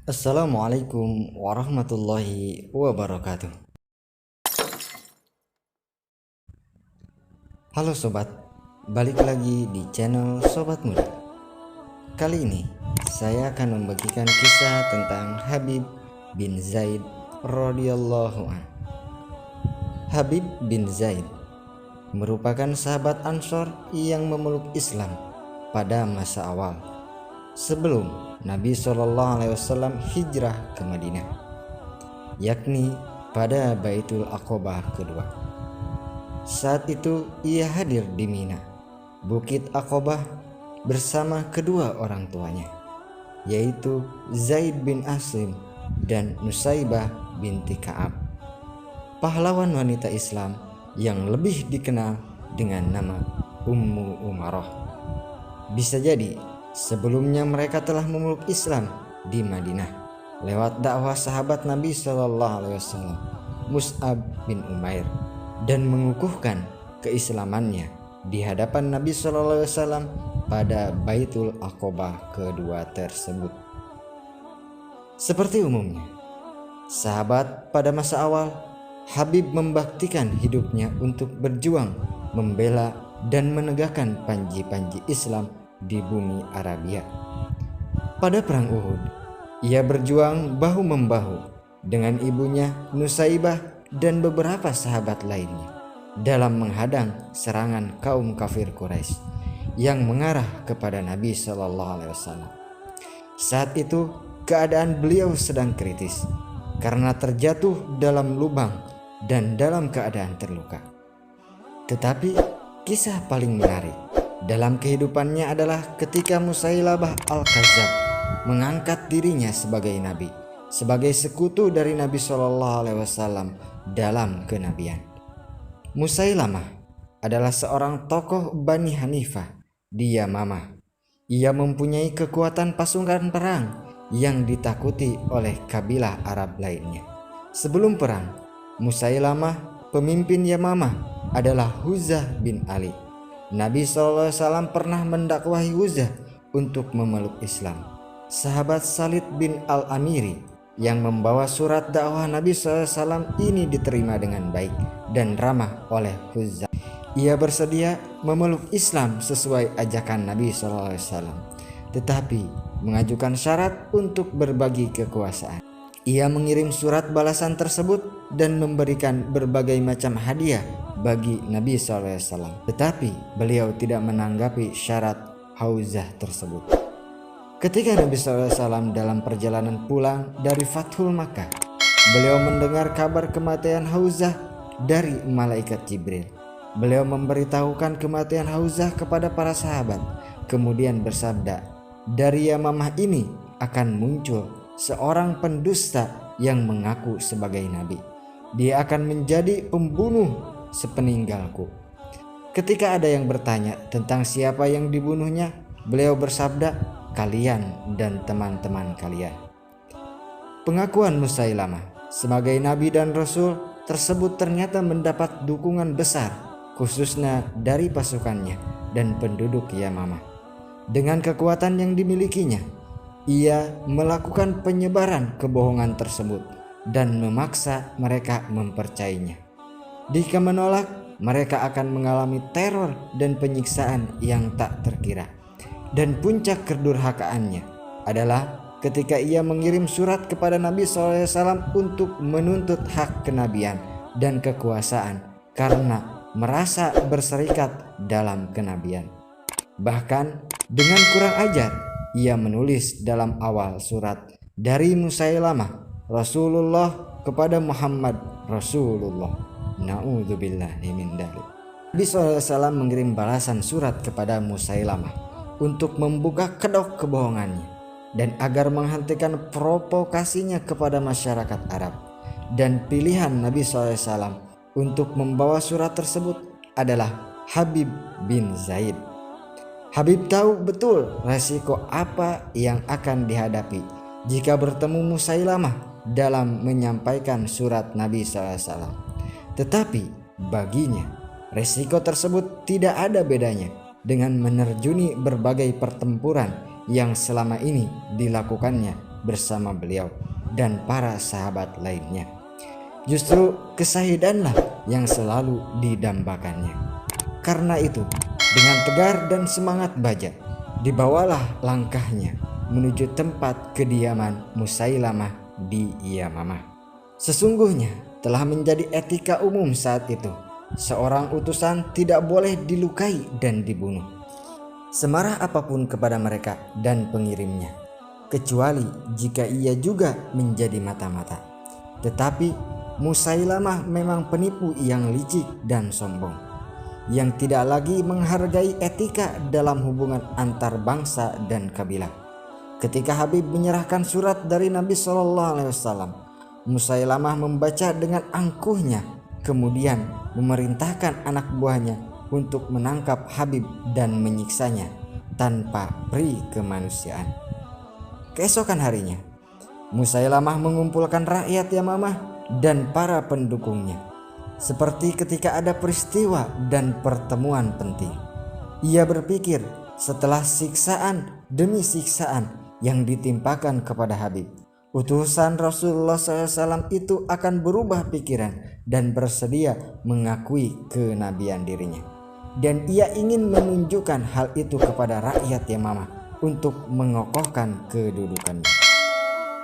Assalamualaikum warahmatullahi wabarakatuh. Halo sobat, balik lagi di channel Sobat Muda. Kali ini saya akan membagikan kisah tentang Habib bin Zaid radhiyallahu an. Habib bin Zaid merupakan sahabat Ansor yang memeluk Islam pada masa awal sebelum Nabi SAW hijrah ke Madinah, yakni pada Baitul Aqobah kedua. Saat itu ia hadir di Mina, Bukit Aqobah, bersama kedua orang tuanya, yaitu Zaid bin Asim dan Nusaibah binti Ka'ab, pahlawan wanita Islam yang lebih dikenal dengan nama Ummu Umaroh. Bisa jadi sebelumnya mereka telah memeluk Islam di Madinah lewat dakwah sahabat Nabi SAW, Mus'ab bin Umair, dan mengukuhkan keislamannya di hadapan Nabi SAW pada Baitul Aqobah kedua tersebut. Seperti umumnya sahabat pada masa awal, Habib membaktikan hidupnya untuk berjuang membela dan menegakkan panji-panji Islam di bumi Arabia. Pada perang Uhud, ia berjuang bahu-membahu dengan ibunya Nusaibah dan beberapa sahabat lainnya dalam menghadang serangan kaum kafir Quraisy yang mengarah kepada Nabi SAW. Saat itu keadaan beliau sedang kritis karena terjatuh dalam lubang dan dalam keadaan terluka. Tetapi kisah paling menarik dalam kehidupannya adalah ketika Musailamah Al-Kadzab mengangkat dirinya sebagai nabi, sebagai sekutu dari Nabi SAW dalam kenabian. Musailamah adalah seorang tokoh Bani Hanifah di Yamamah. Ia mempunyai kekuatan pasukan perang yang ditakuti oleh kabilah Arab lainnya. Sebelum perang, Musailamah, pemimpin Yamamah, adalah Huzah bin Ali. Nabi SAW pernah mendakwahi Huzah untuk memeluk Islam. Sahabat Salid bin Al-Amiri yang membawa surat dakwah Nabi SAW ini diterima dengan baik dan ramah oleh Huzah. Ia bersedia memeluk Islam sesuai ajakan Nabi SAW, tetapi mengajukan syarat untuk berbagi kekuasaan. Ia mengirim surat balasan tersebut dan memberikan berbagai macam hadiah bagi Nabi SAW, tetapi beliau tidak menanggapi syarat Huzah tersebut. Ketika Nabi SAW dalam perjalanan pulang dari Fathul Makkah, beliau mendengar kabar kematian Huzah dari malaikat Jibril. Beliau memberitahukan kematian Huzah kepada para sahabat, kemudian bersabda, "Dari Yamamah ini akan muncul seorang pendusta yang mengaku sebagai nabi. Dia akan menjadi pembunuh sepeninggalku." Ketika ada yang bertanya tentang siapa yang dibunuhnya, beliau bersabda, "Kalian dan teman-teman kalian." Pengakuan Musailamah sebagai nabi dan rasul tersebut ternyata mendapat dukungan besar, khususnya dari pasukannya dan penduduk Yamamah. Dengan kekuatan yang dimilikinya, ia melakukan penyebaran kebohongan tersebut dan memaksa mereka mempercayainya. Jika menolak, mereka akan mengalami teror dan penyiksaan yang tak terkira. Dan puncak kedurhakaannya adalah ketika ia mengirim surat kepada Nabi SAW untuk menuntut hak kenabian dan kekuasaan karena merasa berserikat dalam kenabian. Bahkan dengan kurang ajar, ia menulis dalam awal surat, "Dari Musailamah Rasulullah kepada Muhammad Rasulullah. Na'udzubillahi min dzalik." Nabi SAW mengirim balasan surat kepada Musailamah untuk membuka kedok kebohongannya dan agar menghentikan provokasinya kepada masyarakat Arab. Dan pilihan Nabi SAW untuk membawa surat tersebut adalah Habib bin Zaid. Habib tahu betul resiko apa yang akan dihadapi jika bertemu Musailamah dalam menyampaikan surat Nabi SAW. Tetapi baginya resiko tersebut tidak ada bedanya dengan menerjuni berbagai pertempuran yang selama ini dilakukannya bersama beliau dan para sahabat lainnya. Justru kesahidanlah yang selalu didambakannya. Karena itu, dengan tegar dan semangat baja, dibawalah langkahnya menuju tempat kediaman Musailamah di Yamamah. Sesungguhnya telah menjadi etika umum saat itu, seorang utusan tidak boleh dilukai dan dibunuh, semarah apapun kepada mereka dan pengirimnya, kecuali jika ia juga menjadi mata-mata. Tetapi Musailamah memang penipu yang licik dan sombong, yang tidak lagi menghargai etika dalam hubungan antar bangsa dan kabilah. Ketika Habib menyerahkan surat dari Nabi SAW, Musailamah membaca dengan angkuhnya, kemudian memerintahkan anak buahnya untuk menangkap Habib dan menyiksanya tanpa peri kemanusiaan. Keesokan harinya, Musailamah mengumpulkan rakyat Yamamah dan para pendukungnya, seperti ketika ada peristiwa dan pertemuan penting. Ia berpikir setelah siksaan demi siksaan yang ditimpakan kepada Habib, utusan Rasulullah SAW itu akan berubah pikiran dan bersedia mengakui kenabian dirinya. Dan ia ingin menunjukkan hal itu kepada rakyat Yamamah untuk mengokohkan kedudukannya.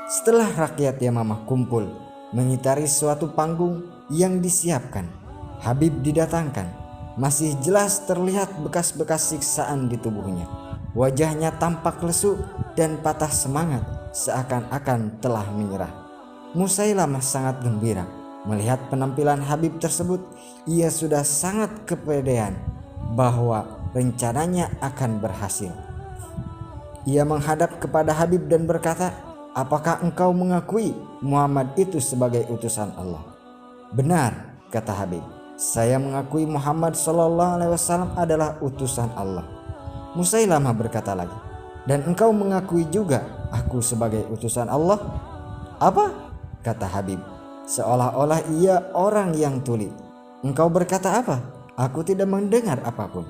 Setelah rakyat Yamamah kumpul mengitari suatu panggung yang disiapkan, Habib didatangkan. Masih jelas terlihat bekas-bekas siksaan di tubuhnya. Wajahnya tampak lesu dan patah semangat, seakan-akan telah menyerah. Musailamah sangat gembira melihat penampilan Habib tersebut. Ia sudah sangat kepedean bahwa rencananya akan berhasil. Ia menghadap kepada Habib dan berkata, "Apakah engkau mengakui Muhammad itu sebagai utusan Allah?" "Benar," kata Habib, "saya mengakui Muhammad SAW adalah utusan Allah." Musailamah berkata lagi, "Dan engkau mengakui juga aku sebagai utusan Allah?" "Apa?" kata Habib, seolah-olah ia orang yang tuli. "Engkau berkata apa? Aku tidak mendengar apapun."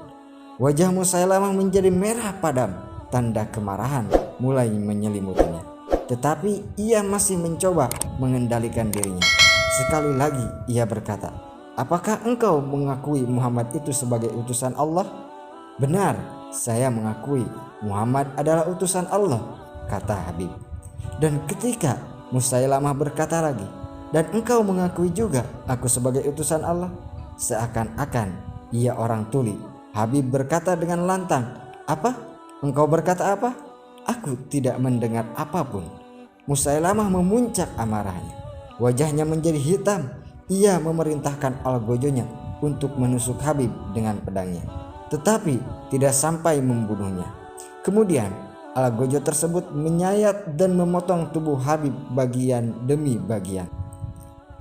Wajah Musailamah menjadi merah padam, tanda kemarahan mulai menyelimutinya. Tetapi ia masih mencoba mengendalikan dirinya. Sekali lagi ia berkata, "Apakah engkau mengakui Muhammad itu sebagai utusan Allah?" "Benar, saya mengakui Muhammad adalah utusan Allah," kata Habib. Dan ketika Musailamah berkata lagi, "Dan engkau mengakui juga aku sebagai utusan Allah?" seakan-akan ia orang tuli, Habib berkata dengan lantang, "Apa? Engkau berkata apa? Aku tidak mendengar apapun." Musailamah memuncak amarahnya. Wajahnya menjadi hitam. Ia memerintahkan algojonya untuk menusuk Habib dengan pedangnya, tetapi tidak sampai membunuhnya. Kemudian algojo tersebut menyayat dan memotong tubuh Habib bagian demi bagian,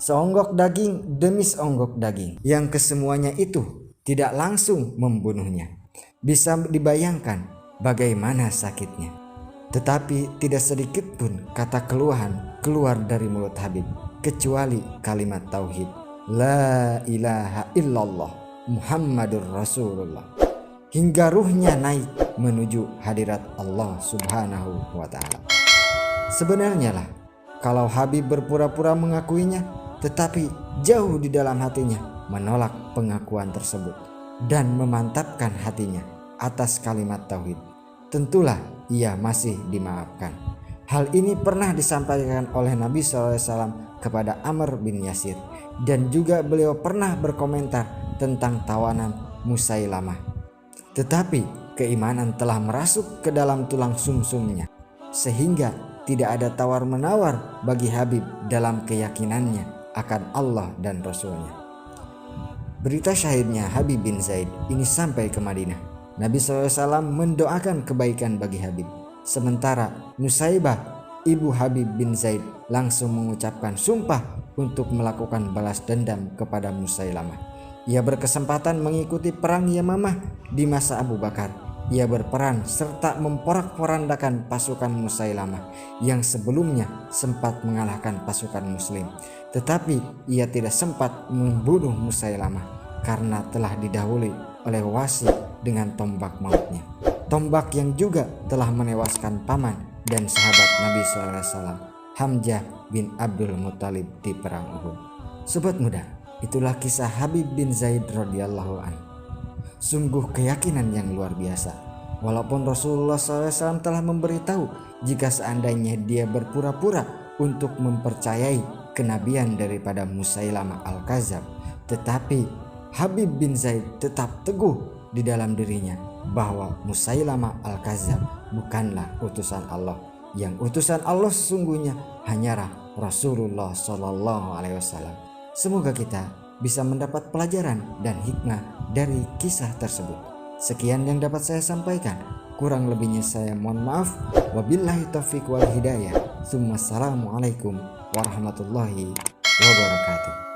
seonggok daging demi seonggok daging, yang kesemuanya itu tidak langsung membunuhnya. Bisa dibayangkan bagaimana sakitnya. Tetapi tidak sedikit pun kata keluhan keluar dari mulut Habib, kecuali kalimat tauhid, "La ilaha illallah Muhammadur Rasulullah," hingga ruhnya naik menuju hadirat Allah Subhanahu wa Ta'ala. Sebenarnya lah, kalau Habib berpura-pura mengakuinya, tetapi jauh di dalam hatinya menolak pengakuan tersebut dan memantapkan hatinya atas kalimat tauhid, tentulah ia masih dimaafkan. Hal ini pernah disampaikan oleh Nabi SAW kepada Amr bin Yasir, dan juga beliau pernah berkomentar tentang tawanan Musailamah. Tetapi keimanan telah merasuk ke dalam tulang sumsumnya, sehingga tidak ada tawar-menawar bagi Habib dalam keyakinannya akan Allah dan Rasulnya. Berita syahidnya Habib bin Zaid ini sampai ke Madinah. Nabi SAW mendoakan kebaikan bagi Habib. Sementara Nusaibah, ibu Habib bin Zaid, langsung mengucapkan sumpah untuk melakukan balas dendam kepada Musailamah. Ia berkesempatan mengikuti perang Yamamah di masa Abu Bakar. Ia berperan serta memporak-porandakan pasukan Musailamah yang sebelumnya sempat mengalahkan pasukan Muslim. Tetapi ia tidak sempat membunuh Musailamah karena telah didahului oleh Wasi dengan tombak mautnya, tombak yang juga telah menewaskan paman dan sahabat Nabi SAW, Hamzah bin Abdul Muthalib di perang Uhud. Sobat muda, itulah kisah Habib bin Zaid radhiyallahu an. Sungguh keyakinan yang luar biasa. Walaupun Rasulullah SAW telah memberitahu jika seandainya dia berpura-pura untuk mempercayai kenabian daripada Musailamah Al-Kadzab, tetapi Habib bin Zaid tetap teguh di dalam dirinya bahwa Musailamah Al-Kadzab bukanlah utusan Allah. Yang utusan Allah sesungguhnya hanyalah Rasulullah SAW. Semoga kita bisa mendapat pelajaran dan hikmah dari kisah tersebut. Sekian yang dapat saya sampaikan. Kurang lebihnya saya mohon maaf. Wabillahi taufiq wal hidayah. Assalamualaikum warahmatullahi wabarakatuh.